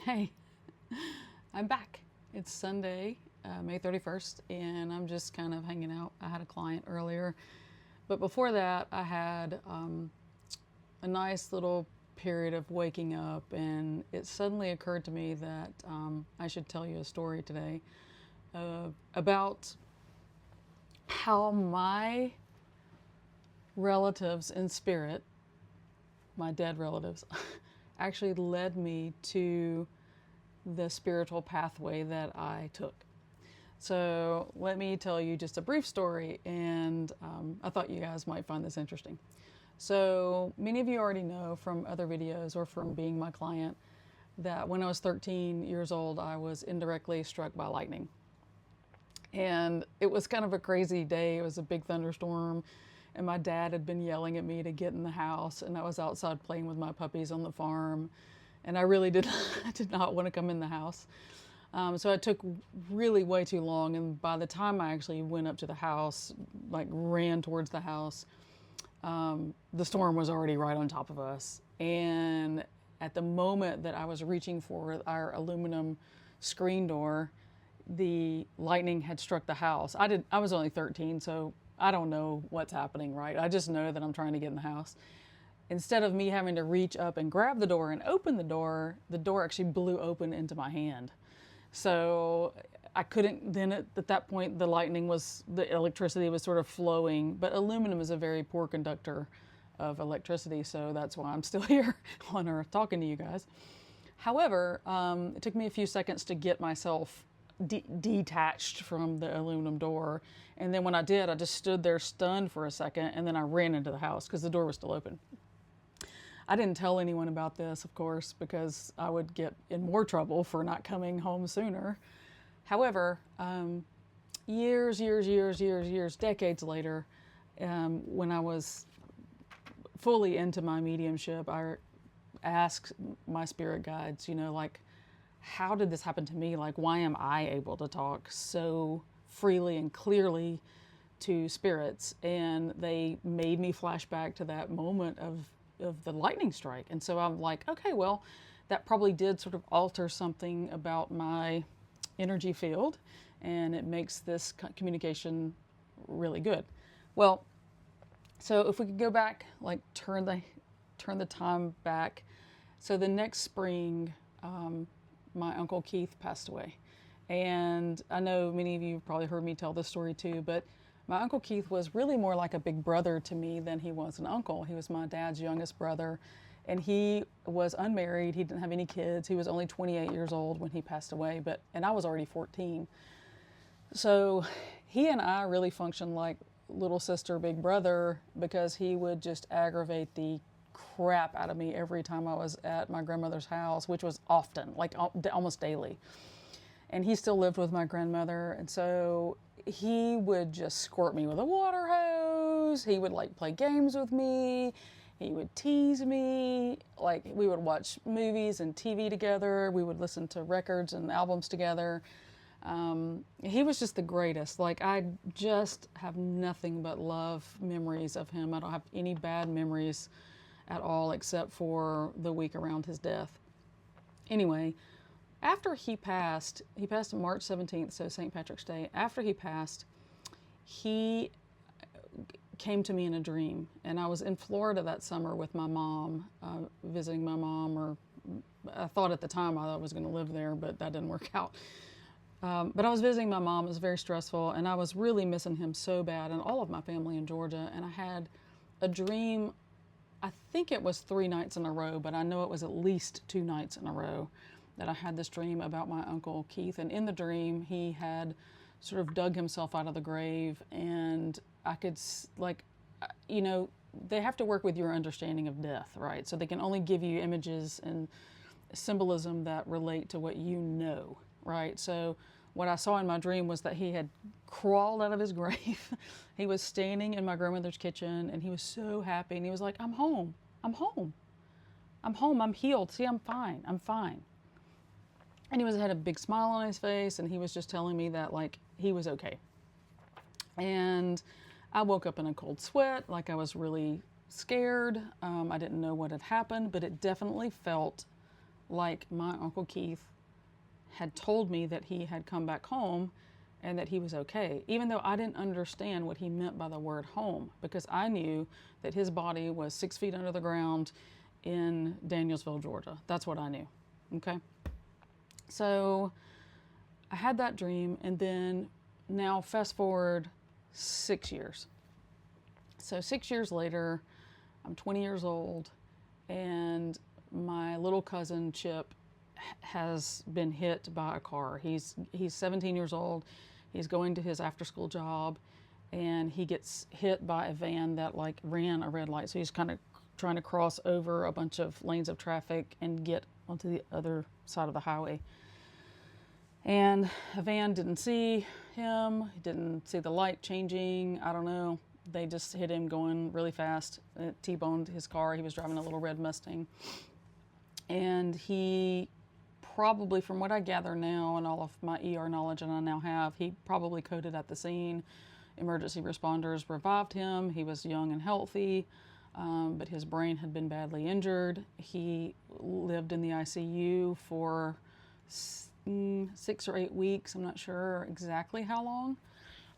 Hey, I'm back. It's Sunday, May 31st, and I'm just kind of hanging out. I had a client earlier, but before that, I had a nice little period of waking up, and it suddenly occurred to me that I should tell you a story today about how my relatives in spirit, my dead relatives, actually led me to the spiritual pathway that I took. So let me tell you just a brief story, and I thought you guys might find this interesting. So many of you already know from other videos or from being my client that when I was 13 years old, I was indirectly struck by lightning. And it was kind of a crazy day. It was a big thunderstorm, and my dad had been yelling at me to get in the house, and I was outside playing with my puppies on the farm, and I really did not want to come in the house. So it took really way too long, and by the time I actually went up to the house, like ran towards the house, the storm was already right on top of us. And at the moment that I was reaching for our aluminum screen door, the lightning had struck the house. I was only 13, so I don't know what's happening, right? I just know that I'm trying to get in the house. Instead of me having to reach up and grab the door and open the door actually blew open into my hand. So I couldn't, then at that point, the electricity was sort of flowing, but aluminum is a very poor conductor of electricity, so that's why I'm still here on Earth talking to you guys. However, it took me a few seconds to get myself detached from the aluminum door, and then when I did, I just stood there stunned for a second, and then I ran into the house because the door was still open. I didn't tell anyone about this, of course, because I would get in more trouble for not coming home sooner. However, years, decades later, when I was fully into my mediumship, I asked my spirit guides, like, how did this happen to me? Like, why am I able to talk so freely and clearly to spirits? And they made me flash back to that moment of the lightning strike. And so I'm like, okay, well, that probably did sort of alter something about my energy field, and it makes this communication really good. Well, so if we could go back, like turn the time back. So the next spring, my Uncle Keith passed away. And I know many of you have probably heard me tell this story too, but my Uncle Keith was really more like a big brother to me than he was an uncle. He was my dad's youngest brother, and he was unmarried. He didn't have any kids. He was only 28 years old when he passed away, and I was already 14. So he and I really functioned like little sister, big brother, because he would just aggravate the crap out of me every time I was at my grandmother's house, which was often, like almost daily. And he still lived with my grandmother, and so he would just squirt me with a water hose. He would like play games with me. He would tease me. Like, we would watch movies and TV together. We would listen to records and albums together. He was just the greatest. Like, I just have nothing but love memories of him. I don't have any bad memories at all, except for the week around his death. Anyway, after he passed on March 17th, so St. Patrick's Day. After he passed, he came to me in a dream, and I was in Florida that summer with my mom, visiting my mom, or I thought at the time I was going to live there, but that didn't work out. But I was visiting my mom. It was very stressful, and I was really missing him so bad, and all of my family in Georgia. And I had a dream. I think it was 3 nights in a row, but I know it was at least 2 nights in a row that I had this dream about my Uncle Keith. And in the dream, he had sort of dug himself out of the grave, and I could, like, they have to work with your understanding of death, right? So they can only give you images and symbolism that relate to what you know, right? So what I saw in my dream was that he had crawled out of his grave. He was standing in my grandmother's kitchen, and he was so happy, and he was like, I'm home, I'm home, I'm home, I'm healed, see, I'm fine, I'm fine. And he had a big smile on his face, and he was just telling me that, like, he was okay. And I woke up in a cold sweat, like I was really scared. I didn't know what had happened, but it definitely felt like my Uncle Keith had told me that he had come back home and that he was okay, even though I didn't understand what he meant by the word home, because I knew that his body was 6 feet under the ground in Danielsville, Georgia. That's what I knew, okay? So I had that dream, and then now fast forward 6 years. So 6 years later, I'm 20 years old, and my little cousin Chip has been hit by a car. He's 17 years old. He's going to his after-school job, and he gets hit by a van that like ran a red light. So he's kind of trying to cross over a bunch of lanes of traffic and get onto the other side of the highway. And a van didn't see him. He didn't see the light changing. I don't know. They just hit him going really fast. It T-boned his car. He was driving a little red Mustang. And he probably, from what I gather now and all of my ER knowledge and I now have, he probably coded at the scene. Emergency responders revived him. He was young and healthy, but his brain had been badly injured. He lived in the ICU for 6 or 8 weeks. I'm not sure exactly how long.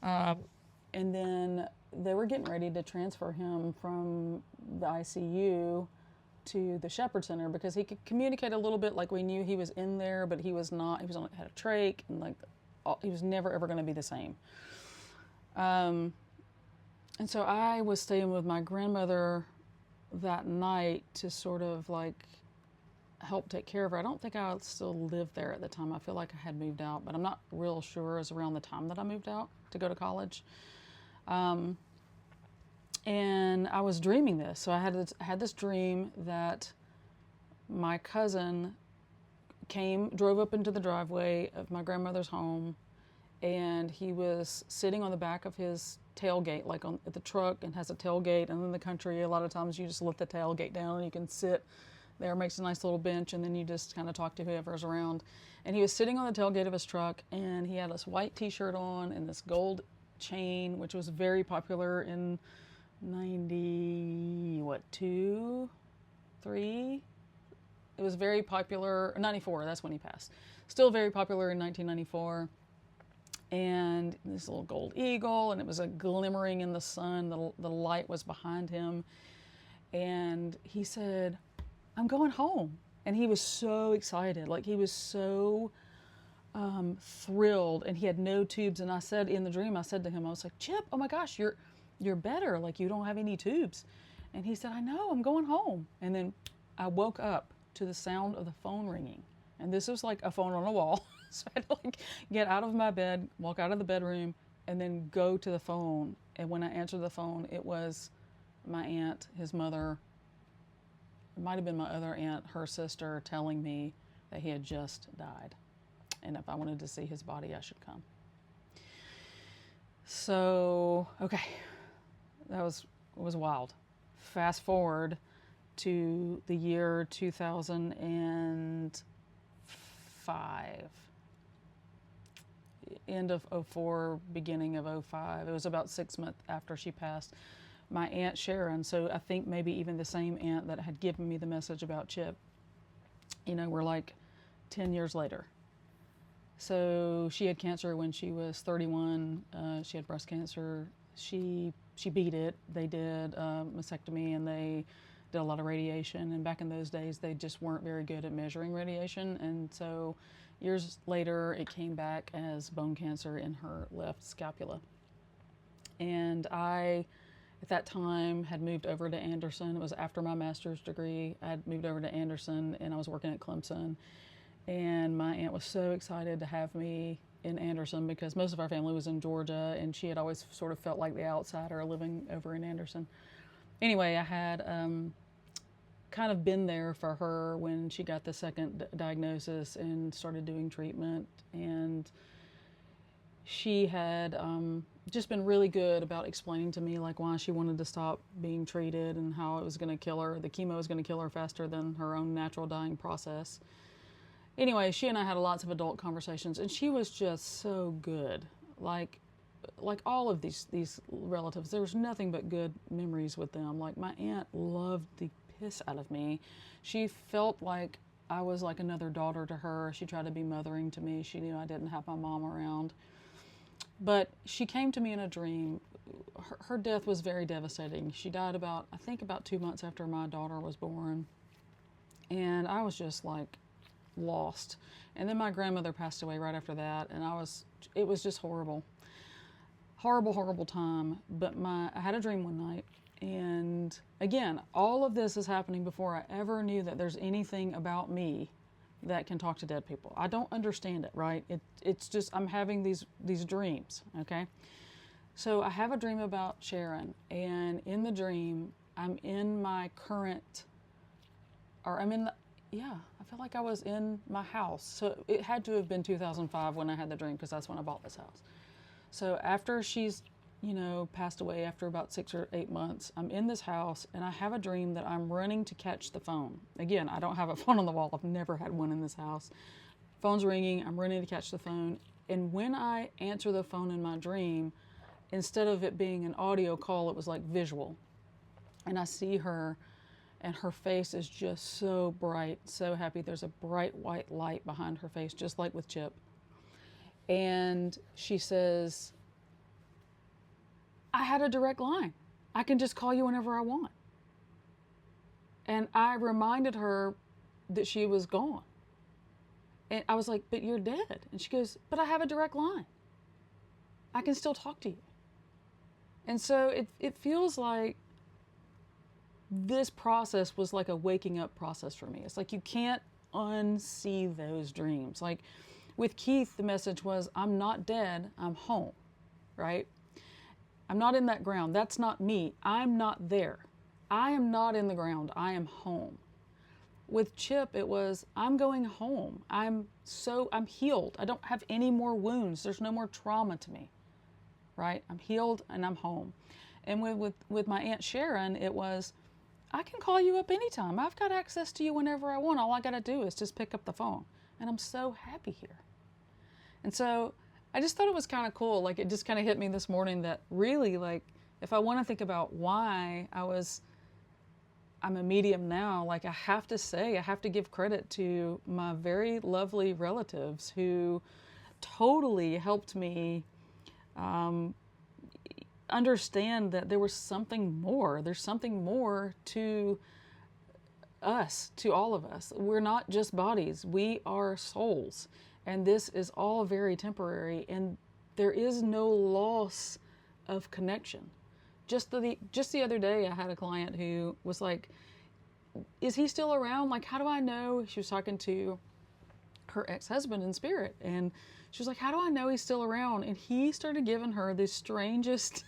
And then they were getting ready to transfer him from the ICU to the Shepherd Center because he could communicate a little bit. Like, we knew he was in there, but he was not. He was had a trach, and like he was never ever going to be the same. And so I was staying with my grandmother that night to sort of like help take care of her. I don't think I still lived there at the time. I feel like I had moved out, but I'm not real sure. It was around the time that I moved out to go to college. And I was dreaming this. So I had this dream that my cousin drove up into the driveway of my grandmother's home, and he was sitting on the back of his tailgate, like at the truck, and has a tailgate. And in the country, a lot of times you just lift the tailgate down and you can sit there, makes a nice little bench, and then you just kind of talk to whoever's around. And he was sitting on the tailgate of his truck, and he had this white t-shirt on and this gold chain, which was very popular in 2, 3? It was very popular, 94, that's when he passed. Still very popular in 1994. And this little gold eagle, and it was a glimmering in the sun. The light was behind him. And he said, "I'm going home." And he was so excited. Like, he was so thrilled, and he had no tubes. And I said in the dream, I said to him, I was like, "Chip, oh my gosh, you're better. Like, you don't have any tubes." And he said, "I know, I'm going home." And then I woke up to the sound of the phone ringing. And this was like a phone on a wall. So I had to like get out of my bed, walk out of the bedroom, and then go to the phone. And when I answered the phone, it was my aunt, his mother. It might have been my other aunt, her sister, telling me that he had just died. And if I wanted to see his body, I should come. So, okay, that was wild. Fast forward to the year 2005. End of 04, beginning of 05. It was about 6 months after she passed. My Aunt Sharon, so I think maybe even the same aunt that had given me the message about Chip, we're like 10 years later. So she had cancer when she was 31. She had breast cancer. She beat it. They did a mastectomy, and they did a lot of radiation. And back in those days, they just weren't very good at measuring radiation. And so years later, it came back as bone cancer in her left scapula. And I, at that time, had moved over to Anderson. It was after my master's degree. I had moved over to Anderson, and I was working at Clemson. And my aunt was so excited to have me in Anderson because most of our family was in Georgia, and she had always sort of felt like the outsider living over in Anderson. Anyway, I had kind of been there for her when she got the second diagnosis and started doing treatment. And she had just been really good about explaining to me like why she wanted to stop being treated and how it was going to kill her. The chemo was going to kill her faster than her own natural dying process. Anyway, she and I had lots of adult conversations, and she was just so good. Like all of these relatives, there was nothing but good memories with them. Like, my aunt loved the piss out of me. She felt like I was like another daughter to her. She tried to be mothering to me. She knew I didn't have my mom around. But she came to me in a dream. Her death was very devastating. She died I think about 2 months after my daughter was born. And I was just like lost. And then my grandmother passed away right after that. And it was just horrible. Horrible, horrible time. But I had a dream one night. And again, all of this is happening before I ever knew that there's anything about me that can talk to dead people. I don't understand it, right? It's just, I'm having these dreams, okay? So I have a dream about Sharon, and in the dream, I'm in my current, or I'm in the, yeah, I feel like I was in my house. So it had to have been 2005 when I had the dream, because that's when I bought this house. So after she's, passed away after about 6 or 8 months, I'm in this house and I have a dream that I'm running to catch the phone. Again, I don't have a phone on the wall. I've never had one in this house. Phone's ringing, I'm running to catch the phone. And when I answer the phone in my dream, instead of it being an audio call, it was like visual. And I see her, and her face is just so bright, so happy. There's a bright white light behind her face, just like with Chip. And she says, I had a direct line. I can just call you whenever I want. And I reminded her that she was gone. And I was like, but you're dead. And she goes, but I have a direct line. I can still talk to you. And so it feels like this process was like a waking up process for me. It's like you can't unsee those dreams. Like with Keith, the message was, I'm not dead, I'm home, right? I'm not in that ground. That's not me. I'm not there. I am not in the ground. I am home. With Chip, it was, I'm going home. I'm healed. I don't have any more wounds. There's no more trauma to me, right? I'm healed and I'm home. And with my Aunt Sharon, it was, I can call you up anytime. I've got access to you whenever I want. All I got to do is just pick up the phone. And I'm so happy here. And so I just thought it was kind of cool. Like, it just kind of hit me this morning that really, like, if I want to think about why I'm a medium now, like, I have to give credit to my very lovely relatives who totally helped me understand that there was something more. There's something more to us, to all of us. We're not just bodies. We are souls. And this is all very temporary, and there is no loss of connection. Just the other day, I had a client who was like, is he still around? Like, how do I know? She was talking to her ex-husband in spirit, and she was like, how do I know he's still around? And he started giving her the strangest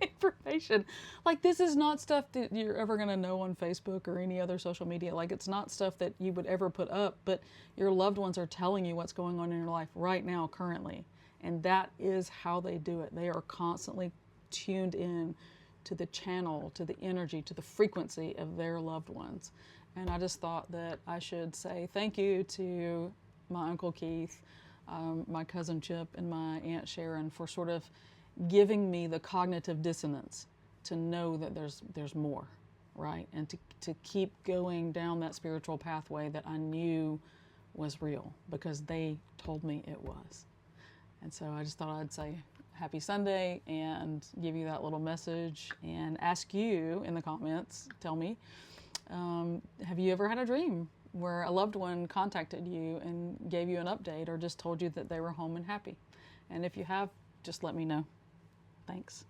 information. Like, this is not stuff that you're ever going to know on Facebook or any other social media. Like, it's not stuff that you would ever put up, but your loved ones are telling you what's going on in your life right now, currently. And that is how they do it. They are constantly tuned in to the channel, to the energy, to the frequency of their loved ones. And I just thought that I should say thank you to my Uncle Keith, my cousin Chip, and my Aunt Sharon for sort of giving me the cognitive dissonance to know that there's more, right? And to keep going down that spiritual pathway that I knew was real, because they told me it was. And so I just thought I'd say happy Sunday and give you that little message and ask you in the comments, tell me, have you ever had a dream where a loved one contacted you and gave you an update or just told you that they were home and happy? And if you have, just let me know. Thanks.